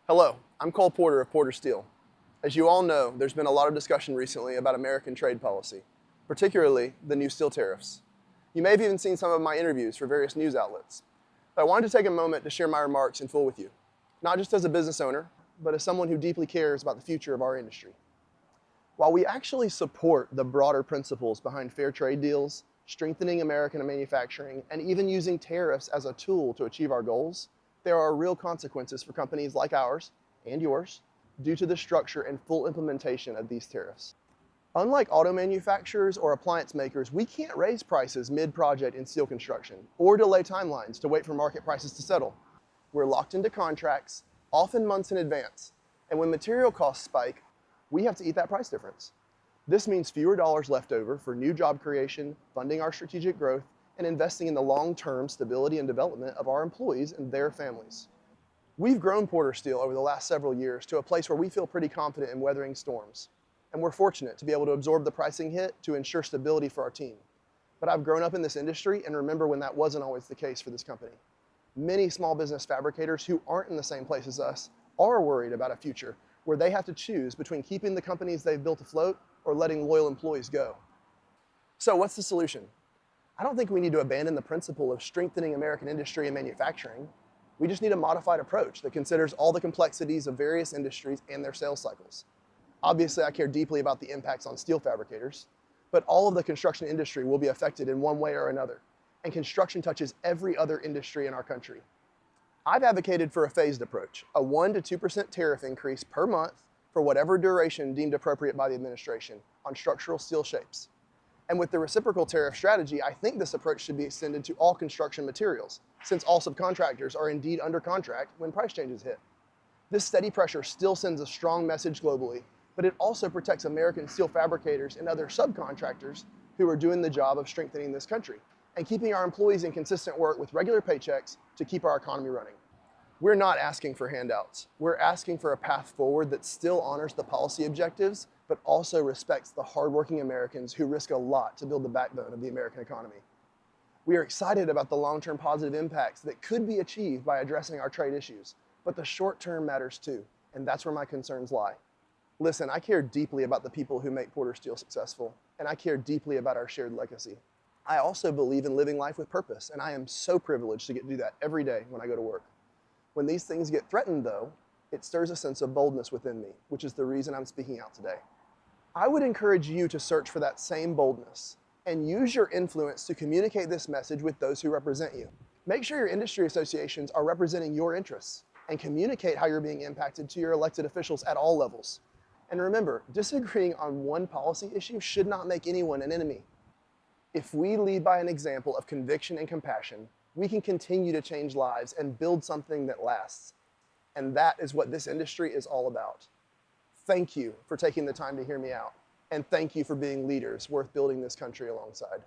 Hello, I'm Cole Porter of Porter Steel. As you all know, there's been a lot of discussion recently about American trade policy, particularly the new steel tariffs. You may have even seen some of my interviews for various news outlets. But I wanted to take a moment to share my remarks in full with you, not just as a business owner, but as someone who deeply cares about the future of our industry. While we actually support the broader principles behind fair trade deals, strengthening American manufacturing, and even using tariffs as a tool to achieve our goals, there are real consequences for companies like ours and yours due to the structure and full implementation of these tariffs. Unlike auto manufacturers or appliance makers, we can't raise prices mid-project in steel construction or delay timelines to wait for market prices to settle. We're locked into contracts, often months in advance, and when material costs spike, we have to eat that price difference. This means fewer dollars left over for new job creation, funding our strategic growth, and investing in the long-term stability and development of our employees and their families. We've grown Porter Steel over the last several years to a place where we feel pretty confident in weathering storms, and we're fortunate to be able to absorb the pricing hit to ensure stability for our team. But I've grown up in this industry and remember when that wasn't always the case for this company. Many small business fabricators who aren't in the same place as us are worried about a future where they have to choose between keeping the companies they've built afloat or letting loyal employees go. So what's the solution? I don't think we need to abandon the principle of strengthening American industry and manufacturing. We just need a modified approach that considers all the complexities of various industries and their sales cycles. Obviously, I care deeply about the impacts on steel fabricators, but all of the construction industry will be affected in one way or another, and construction touches every other industry in our country. I've advocated for a phased approach, a 1% to 2% tariff increase per month for whatever duration deemed appropriate by the administration on structural steel shapes. And with the reciprocal tariff strategy, I think this approach should be extended to all construction materials, since all subcontractors are indeed under contract when price changes hit. This steady pressure still sends a strong message globally, but it also protects American steel fabricators and other subcontractors who are doing the job of strengthening this country and keeping our employees in consistent work with regular paychecks to keep our economy running. We're not asking for handouts. We're asking for a path forward that still honors the policy objectives, but also respects the hardworking Americans who risk a lot to build the backbone of the American economy. We are excited about the long-term positive impacts that could be achieved by addressing our trade issues, but the short-term matters too, and that's where my concerns lie. Listen, I care deeply about the people who make Porter Steel successful, and I care deeply about our shared legacy. I also believe in living life with purpose, and I am so privileged to get to do that every day when I go to work. When these things get threatened, though, it stirs a sense of boldness within me, which is the reason I'm speaking out today. I would encourage you to search for that same boldness and use your influence to communicate this message with those who represent you. Make sure your industry associations are representing your interests and communicate how you're being impacted to your elected officials at all levels. And remember, disagreeing on one policy issue should not make anyone an enemy. If we lead by an example of conviction and compassion, we can continue to change lives and build something that lasts. And that is what this industry is all about. Thank you for taking the time to hear me out. And thank you for being leaders worth building this country alongside.